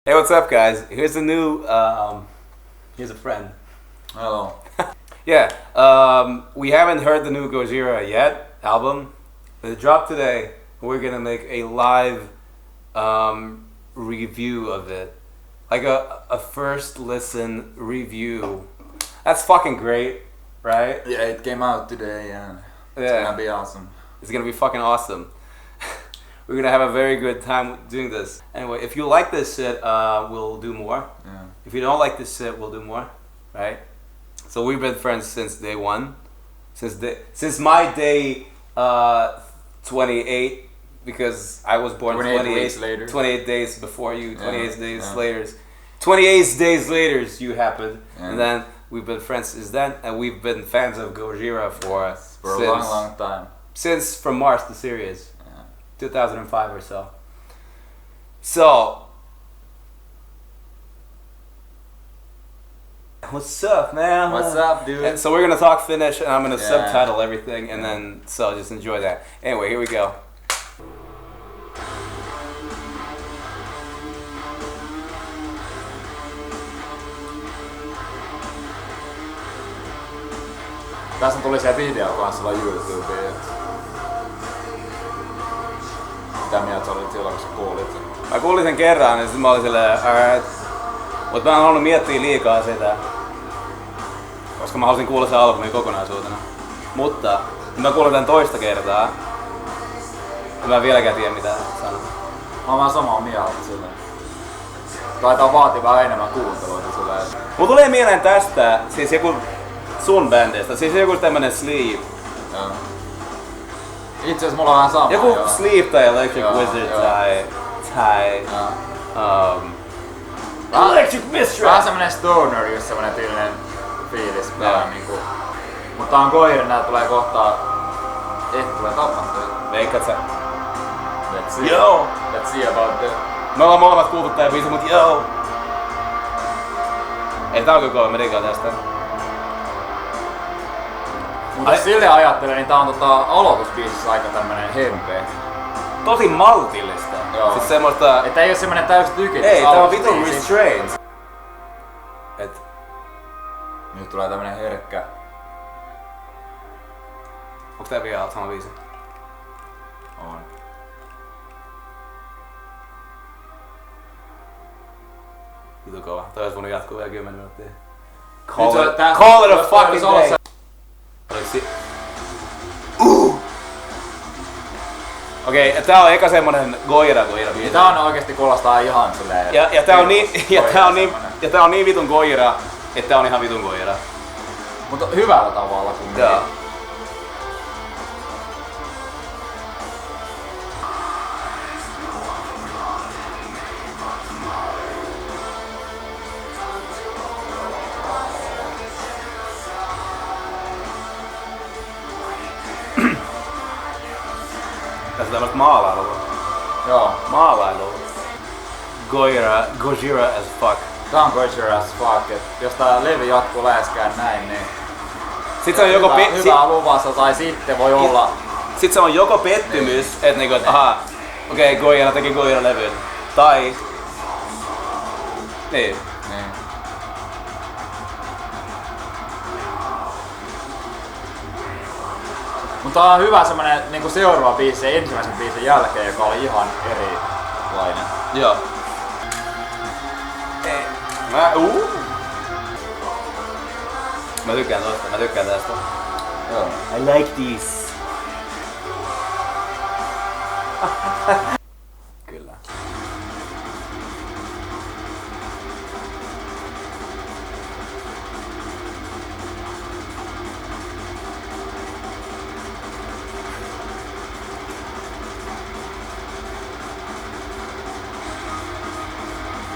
Hey, what's up, guys? Here's a new. Here's a friend. Hello. Yeah. We haven't heard the new Gojira yet album, but it dropped today. We're gonna make a live review of it, like a first listen review. That's fucking great, right? Yeah, it came out today and it's gonna be awesome. It's gonna be fucking awesome. We're gonna have a very good time doing this. Anyway, if you like this shit, we'll do more. Yeah. If you don't like this shit, we'll do more, right? So we've been friends since day one, since my day 28, because I was born 28 days before you, 28 days later. 28 days later you happened, and then we've been friends since then, and we've been fans of Gojira for a long time. Since from Mars the series, 2005 or so. So, what's up, man? What's up, dude? And so we're gonna talk Finnish, and I'm gonna subtitle everything, and then so just enjoy that. Anyway, here we go. Tässä tuli se video kanssa sulla YouTubeen. Mitä mieltä sä olit silloin, kun sä kuulit sen? Mä kuulin sen kerran, ja sitten mä olin silleen, alright. Mut mä en halunnut miettiä liikaa sitä, koska mä halusin kuulla sen albumin kokonaisuutena. Mutta mä kuulin tän toista kertaa, ja mä en vieläkään tiedä mitä sanoa. Mä oon vähän samaa mieltä silleen. Taitaa vaatii vähän enemmän kuunteluita silleen. Mulla tulee mieleen tästä, siis joku sun bändistä, siis joku tämmönen Sleep. Joo. Itse asiassa mulla on vähän sama. Joku Sleep tai Electric Wizard tai Electric Mistress! Vähän semmonen stoner, just semmonen tyylinen fiilis vähän niinku. Mutta tää on Gojira, nää tulee kohtaa. Ehkä tulee tapahtua. Veikkaat sä? Let's see. Yo! Let's see about that. Me ollaan molemmat kuultu tää biisi, mut joo! Ei tää on kyllä kova, mä digaan tästä. Mutta jos silleen ajattelee, niin tää on aloitusbiisissä aika tämmönen hempeä. Tosi maltillista. Joo. Siis semmoista... Että ei oo semmonen täys tykitys. Ei, tää on vitun restrained. Et... Nyt tulee tämmönen herkkä. Onks tää vielä sama biisi? On. Vitun kova. Toi ois voinut jatkuu vielä 10 minuuttia. Call it a fucking day! Okei, tää on eka semmonen Gojira biisi. Tää on oikeesti kuulostaa ihan silleen. Ja tää on niin vitun Gojira, että tää on ihan vitun Gojira. Mutta hyvällä tavalla kun Joo. Tässä on tämmöstä maalailua. Joo. Maalailua. Gojira as fuck. Tää on Gojira as fuck. Et jos tää levy jatkuu läheskään näin, niin... Sit se on joko hyvää luvassa tai sitten voi olla... Sit se on joko pettymys, että niinku, aha, okei, Gojira teki Gojira-levyn. Tai... Niin. Mutta tää on hyvä semmonen niinku seuraava biisi ensimmäisen biisin jälkeen, joka oli ihan erilainen. Joo. Mä tykkään tosta, mä tykkään tästä. Joo. I like these. Kyllä.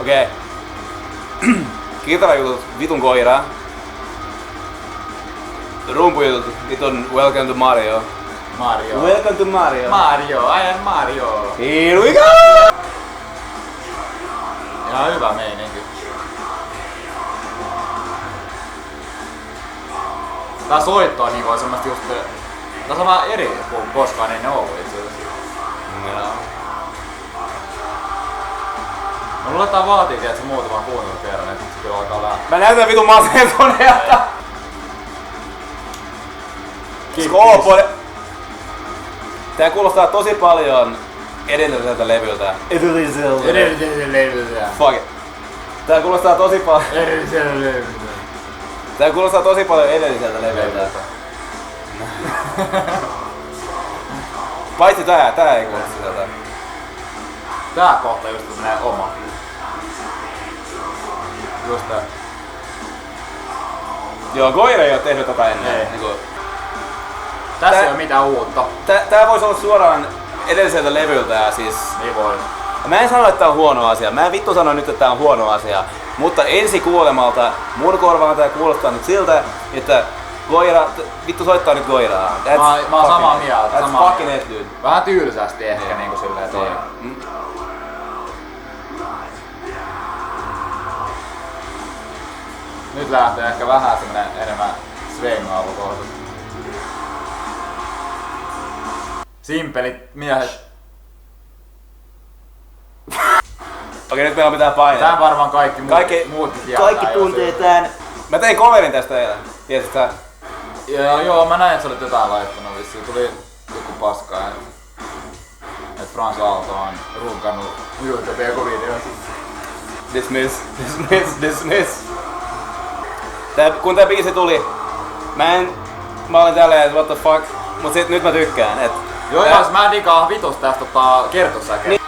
Okei. Kitarajutut vitun Gojira. Rumpujutut vitun Welcome to Mario. Mario. Welcome to Mario. Mario, I am Mario. Here we go! Ihan hyvä meininki. Tää soitto on niinku semmoista just... Tää on vähän eri kuin koskaan ennen ollut itse asiassa. Joo. Mä Mulla tää vaatii tiedätkö muutaman kuuntelukerran, et sit se kyllä alkaa lähteä. Mä näytän vitun masentuneelta! Tää kuulostaa tosi paljon edelliseltä levyltä. Edelliseltä levyltä. Fuck it. Tää kuulostaa tosi paljon. Edelliseltä levyltä. Tää kuulostaa tosi paljon edelliseltä levyltä. Paitsi tää ei kuulosta sieltä. Tää kohta just menee oma. Just tää. Joo, Goira ei oo tehnyt tota ennen. Ei. Niinku, Tässä ei oo mitään uutta. tää vois olla suoraan edelliseltä levyltä ja siis... Niin voi. Mä en sano, että tää on huono asia. Mä en vittu sano nyt, että tää on huono asia. Mutta ensi kuulemalta mun korvaan tää kuulostaa nyt siltä, että Goira, vittu soittaa nyt Goiraa. Mä oon samaa mieltä. That's fucking it, dude. Vähän tylsästi ehkä niinku silleen toi. Nyt lähtee ehkä vähän semmonen enemmän swingaavu kohta. Simpelit miehet. Okei, nyt meillä pitää painaa. Tää varmaan kaikki muutkin tietää. Kaikki tuntee tän. Mä tein coverin tästä eilen. Tiesit sä? Joo, mä näin, että sä olit jotain laittanut vissiin. Tuli joku paska, että Frans Aalto on runkannut YouTubeen joku video. Dismiss. Kun tää biisi tuli, mä olin tälleen, että what the fuck, mut sit nyt mä tykkään, et... Joo, mä digaan vitus tästä kertosäkeä. Niin.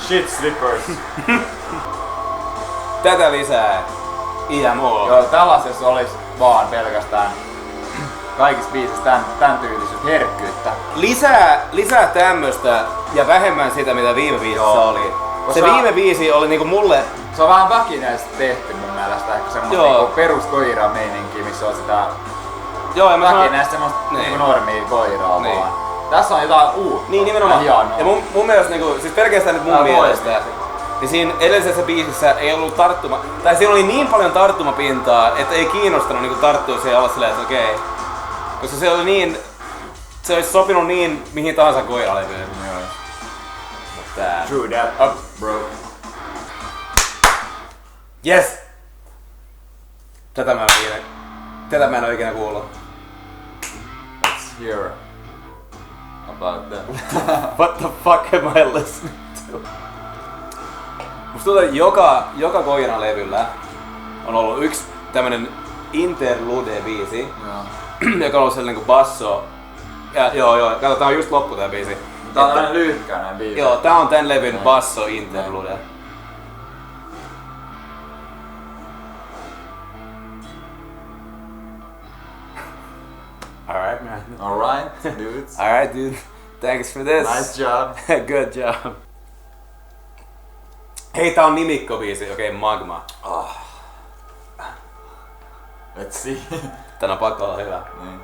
Shit slippers. Tätä lisää IMO. Joo, tällaisessa olis vaan pelkästään kaikissa biisissä tän tyylisyyttä, herkkyyttä. Lisää tämmöstä ja vähemmän sitä mitä viime biisissä oli. Se viime biisi oli niinku mulle... Se on vähän väkineesti tehty mun mielestä, ehkä semmoista niinku peruskoira-meininkiä, missä on sitä väkineesti semmoista niinku normia koiraa niin. vaan. Tässä on jotain uutta. Niin nimenomaan. Ja mun mielestä niinku, siis pelkästään nyt mun mielestä, niin siinä edellisessä biisissä ei ollut tai siinä oli niin paljon tarttumapintaa, että ei kiinnostanut niinku tarttua siihen olla silleen, että okei. Koska se oli niin... Se olisi sopinut niin mihin tahansa Goira-levyyn. True that up, bro. Yes! Tätä mä en oo ikinä kuullut. Let's hear about that. What the fuck am I listening to? Musta tuntuu, että joka Goira-levyllä on ollut yksi tämmönen interlude-biisi, joka on ollut sellainen kuin basso. Ja joo, kato, tää on just loppu tää biisi. Tää on aina lyhkäinen biisi. Joo, tää on tän levyn basso interlude. Alright, man. Alright, dudes. Alright, dude. Thanks for this. Nice job. Good job. Hei, tää on nimikkobiisi. Okei, Magma. Let's see. Tän on pakko olla hyvä. Niin.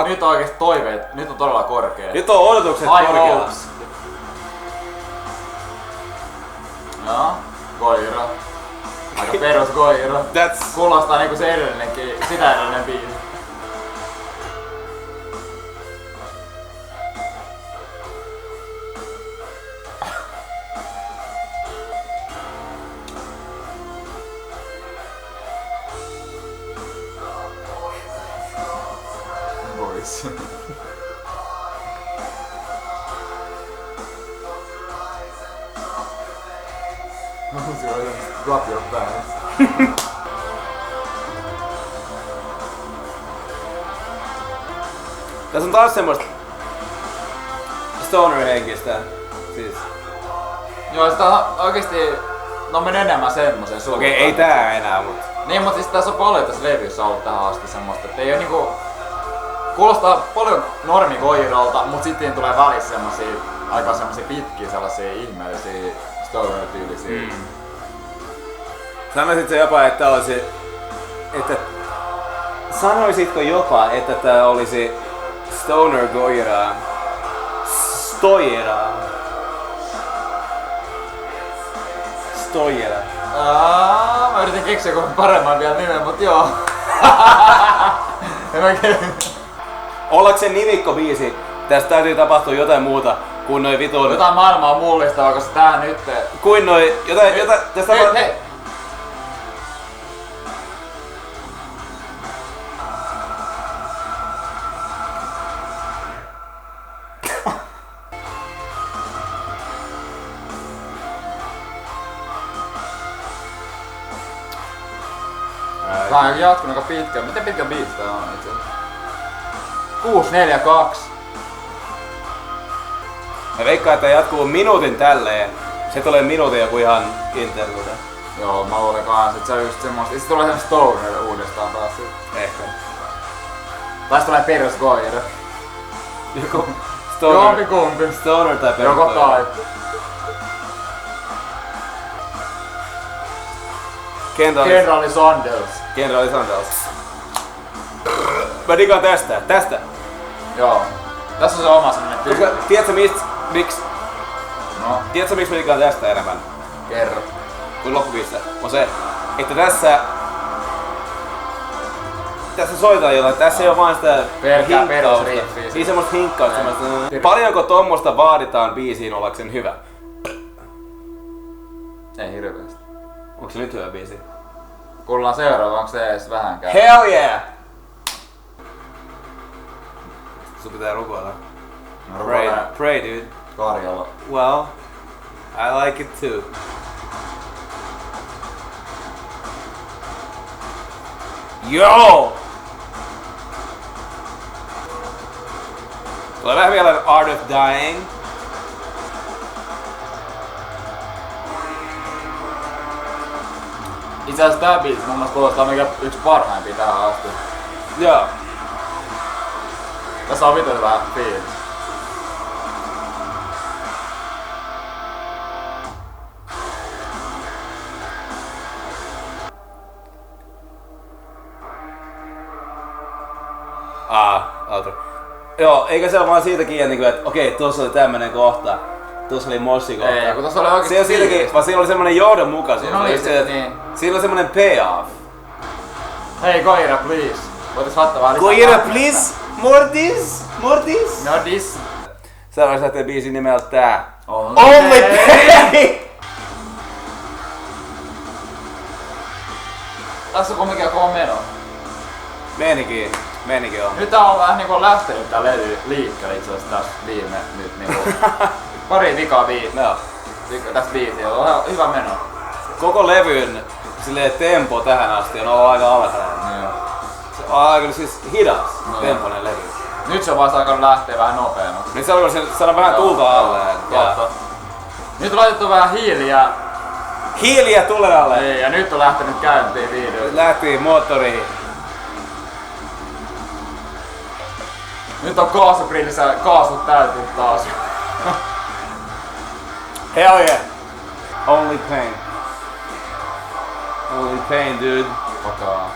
Nyt on oikeesti toiveet, nyt on todella korkea. Nyt on odotukset korkealla. Joo, Goira. Aika perus Goira. Kuulostaa niinku se edellinenkin, sitä edellinen biisi. Boys. Drop your pants. Tässä on taas semmoista stoner-henkistä. Siis. Joo, sitä on oikeesti, no menee enemmän semmosen suuntaan. Okei, ei tää enää, mut. Niin, mut siis tässä on paljon tässä levyssä ollut tähän asti semmoista, että ei oo niinku... Kuulostaa paljon normi-Goiralta, mut sitten tulee välissä semmosia aika semmosia pitkiä sellaisia ihmeellisiä stoner-tyylisiä. Sanoisit se jopa, että olisi... Että... Sanoisitko jopa, että tää olisi Stoner Goira? Stoira. Stoira. Mä yritin keksiä joku paremman vielä nimen, mut joo. Ollakseen nimikkobiisi Tästä täytyy tapahtua jotain muuta kuin noi vitun... Jotain maailmaa mullistavaa, koska tää nyt... Kuin noi... Jotain... Tästä Hei! Tää on jatkunut aika pitkään. Miten pitkä biisi tää on itse asiassa? 6-4-2. Mä veikkaan, että jatkuu minuutin tälleen. Se tulee minuutin joku ihan interlude. Joo, mä luulen kans, että se on just semmoista. Se tulee semmoista stoner uudestaan taas. Ehkä. Tai se tulee perus Goira. Joku stoner. Jompikumpi. Stoner tai perus Joko tai. Kenraali Sanders. Kenraali Sanders. Mä digaan tästä. Tästä. Joo. Tässä on se oma semmonen Koska, tiedätkö miksi? No. Tiedätkö miksi mä digaan tästä enemmän? Kerro. Kuin loppubiisistä? On se, että tässä soitetaan jotain. Tässä ei oo vaan sitä Pelkkää perusriffiä. Niin semmoista hinkkausta. Paljonko tommosta vaaditaan biisiin ollakseen hyvä? Ei hirveesti. Onko se nyt hyvä biisi? Kuullaan seuraava, onko se edes vähänkään? Hell yeah! Sun pitää rukoilla. Pray dude. Karjalla. Well, I like it too. Yo! Tulee vähän vielä Art of Dying. Itse asiassa tää biisi mun mielestä kuulostaa mikä yksi parhaimpia tähän asti. Joo. Tässä on vittu hyvä fiilis. Outro. Joo, eikä se ole vaan siitä kiinni, että okei, tuossa oli tämmönen kohta. Tuossa oli mossi kohta. Ei, kun tuossa oli oikeesti se on siitäkin, vaan siinä oli semmonen johdonmukaisuus. Siinä oli se, niin. Siinä oli semmonen payoff. Hei Koira, please. Voitais ottaa vähän lisää. Koira, please! Mortis! Mortis! Nordis. Seuraavaksi lähtee biisin nimeltä tää. Only Pain! Tässä on kumminkin kova meno. Menikin on. Nyt tää on vähän niinku lähtenyt tää levy liikkeelle itse asiassa tässä viime nyt niinku. Pari vikaa biisiä. Joo. Tässä biisiä on hyvä meno. Koko levyn silleen tempo tähän asti on ollut aika alhainen. Joo. Se on aika siis hidas tempoinen levy. Nyt se on vasta alkanut lähteä vähän nopeammaksi. Nyt se on saada vähän tulta alle. Totta. Nyt on laitettu vähän hiiliä. Hiiliä tulee alle. Ei, ja nyt on lähtenyt käyntiin video. Lähti moottoriin. Nyt on kaasugrillissä kaasut täytynyt taas. Hell yeah! Only pain. Only pain, dude. Pakaa.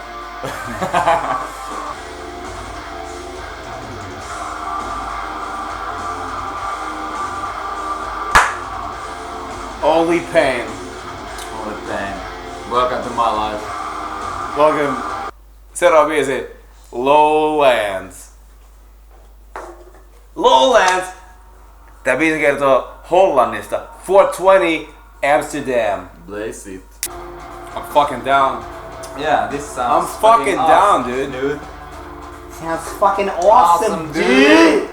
Only pain. Only pain. Welcome to my life. Welcome. Seuraava biisi. Lowlands. Lowlands! Tää biisi kertoo Hollannista. 420 Amsterdam. Blaze it. I'm fucking down. Yeah, this sounds I'm fucking down, dude. Sounds fucking awesome, dude!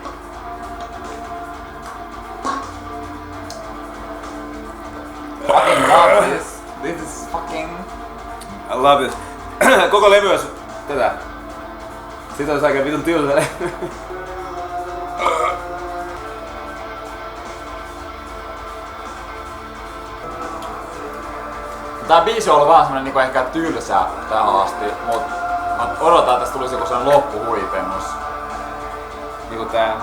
Fucking love this. This is fucking... I love this. Koko levy olisi tätä. Siitä olisi aika vitun tylsä levy. Tää biisi on ollut vähän semmonen niinku ehkä tylsä tähän asti, mut mä odotan, että tästä tulisi joku sen loppuhuipennus. Niinku tää.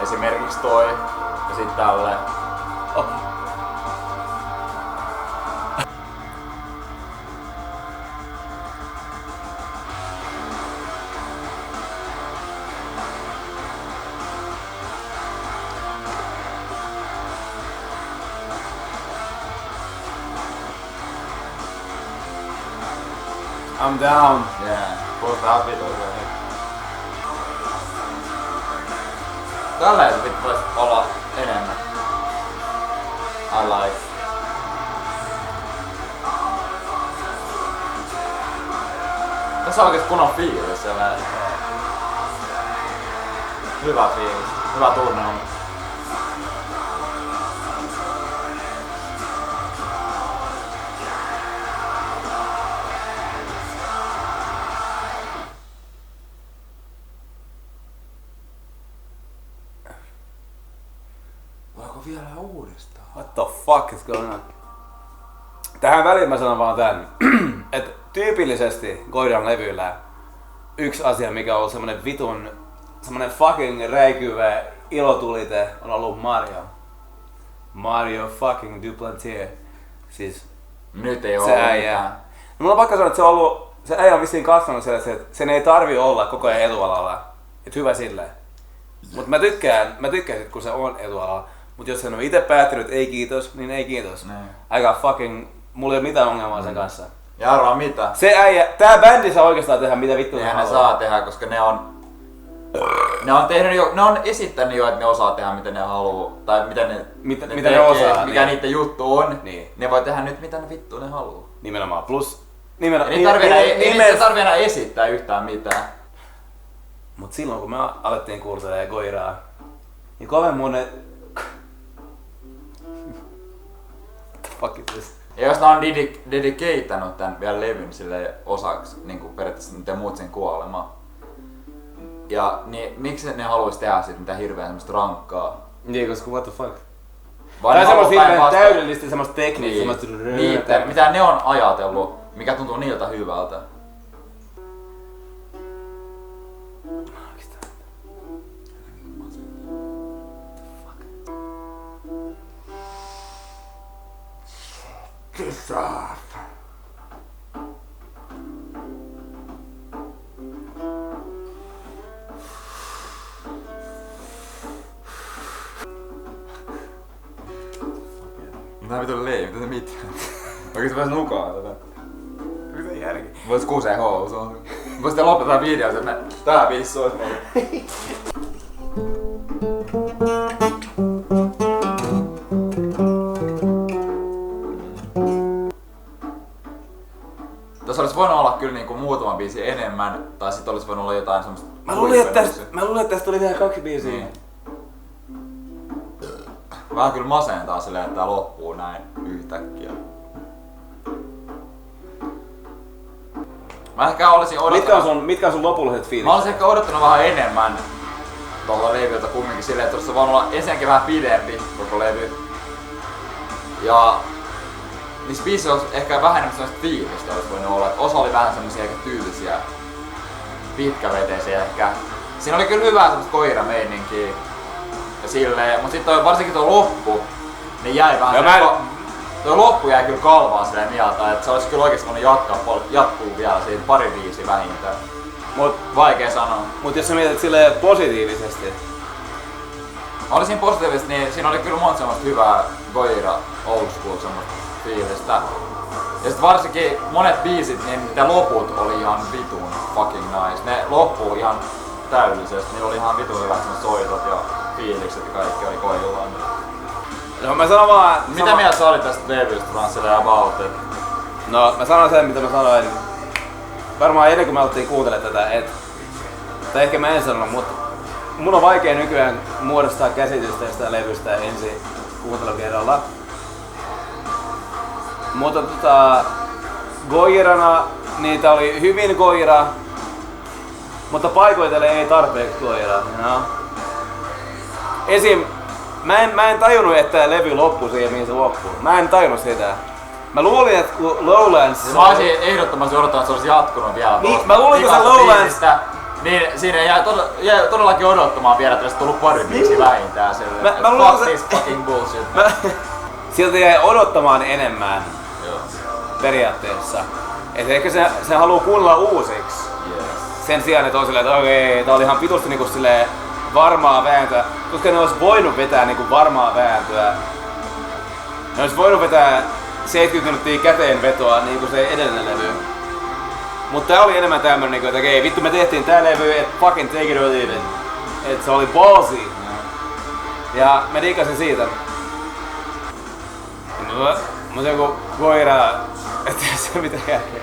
Esimerkiksi toi ja sit tälleen. Oh. I'm down. Yeah, kuulostaa ihan vitulta. Tälleen se pitäisi olla enemmän. I like. Tässä on oikeesti kunnon fiilis. Hyvä fiilis. Hyvä tunnelma. Voiko vielä uudestaan? What the fuck is going on? Tähän väliin mä sanon vaan tän, että tyypillisesti Goiran levyillä yksi asia, mikä on semmonen semmonen fucking räikyvä ilotulite, on ollut Mario. Mario fucking Duplantier. Siis Nyt ei se äijä. No, mulla on pakko sanoa, että se äijä on vissiin kasvanut sellaisen, että sen ei tarvi olla koko ajan etualalla. Et hyvä silleen. Mut mä tykkään sit, kun se on etualalla. Mut jos sen on ite päättänyt, että ei kiitos, niin ei kiitos. Aika fucking, mulla ei ole mitään ongelmaa sen kanssa. Ja arvaa mitä? Se äijä, tää bändi saa oikeastaan tehdä mitä vittu ne saa tehdä, koska ne on tehnyt jo, ne on esittänyt jo, että ne osaa tehdä mitä ne haluu. Tai mitä ne osaa. Mikä niin. niiden juttu on. Niin. Ne voi tehdä nyt mitä ne vittu ne haluu. Nimenomaan. Plus Ei tarvii enää esittää yhtään mitään. Mut silloin kun me alettiin kuuntelemaan Goiraa, niin kovin monen... What the fuck is this? Ja jos ne on dedicateannut tän vielä levyn sille osaksi, niinku periaatteessa miten muut sen kuolema. Ja niin, miksi ne haluais tehdä siitä mitään hirveän semmoista rankkaa? Niin, koska what the fuck? Tai semmoista hirveän täydellistä, semmoista tekniikkaa, semmoista... Niitä, mitä ne on ajatellut, mikä tuntuu niiltä hyvältä. Piss off. Mitä vittu mitä mitään? Oikeesti vois nukaa tätä. Mitä järki? Vois kusee housuun. Vois te lopettaa videon, että tää biissi ois meillä. Tässä olisi voinut olla kyllä niinku muutama biisi enemmän, tai sit olisi voinut olla jotain semmoista... Mä luulin, että tästä tuli vielä 2 biisiä. Niin. Vähän kyllä masentaa silleen, että tää loppuu näin yhtäkkiä. Mä ehkä olisin odottanut... Mitkä on sun lopulliset fiilikset? Mä olisin ehkä odottanut vähän enemmän tuolta levyltä kumminkin silleen, että olisi voinut olla ensinnäkin vähän pidempi koko levy. Ja niissä biisissä olisi ehkä vähän enemmän sellaista fiilistä olisi voinut olla, että osa oli vähän semmosia aika tyylisiä, pitkäveteisiä ehkä. Siinä oli kyllä hyvää semmoista koirameininkiä ja silleen, mut sit varsinkin tuo loppu, niin jäi vähän tuo loppu jäi kyllä kalvaan silleen mieltä, että se olisi kyllä oikeesti voinut jatkuu vielä siitä pari biisiä vähintään. Vaikea sanoa. Mut jos sä mietit silleen positiivisesti. Olisin positiivisesti, niin siinä oli kyllä monta semmoista hyvää Goira old school semmoista fiilistä. Ja sit varsinkin monet biisit, niin ne loput oli ihan vitun fucking nice. Ne loppuu ihan täydellisesti. Niillä oli ihan vitun hyvät soitot ja fiilikset ja kaikki oli koillaan. No mä sanon vaan... Mitä mieltä sä olit tästä levystä Franssille about it? No mä sanon sen mitä mä sanoin. Varmaan ennen kuin me alettiin kuuntelemaan tätä, tai ehkä mä en sanonut, mutta mun on vaikea nykyään muodostaa käsitystä tästä levystä ensi kuuntelukerralla. Mutta Goirana, niitä oli hyvin Goira, mutta paikoitellen ei tarpeeksi Goira. No. Esim. Mä en tajunnut, että levy loppui siihen, mihin se loppui. Mä en tajunnut sitä. Mä luulin, että kun Lowlands... Mä olisin ehdottomasti odottanut, että se olisi jatkunut vielä. Niin, mä luulin, että se Lowlands... Niin siinä jäi todellakin odottamaan vielä, että olisi tullut pari biisiä vähintään sille. Mä luulin, fuck this fucking bullshit. Siltä jäi odottamaan enemmän. Joo. Periaatteessa. Et ehkä se haluu kuunnella uusiksi. Yes. Sen sijaan, että on silleen, että okei, tää oli ihan vitusti niinku silleen varmaa vääntöä. Koska ne ois voinut vetää niinku varmaa vääntöä. Ne ois voinut vetää 70 minuuttia käteen vetoa niinku se edellinen levy. Mut tää oli enemmän tämmönen, että okei, vittu me tehtiin tää levy, et fucking take it or leave it. Et se oli ballsy. Ja mä diikkasin siitä. Mut joku koira, et se on mitään järkeä.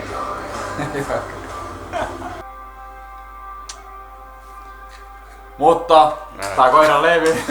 Mutta tää koiran Leevi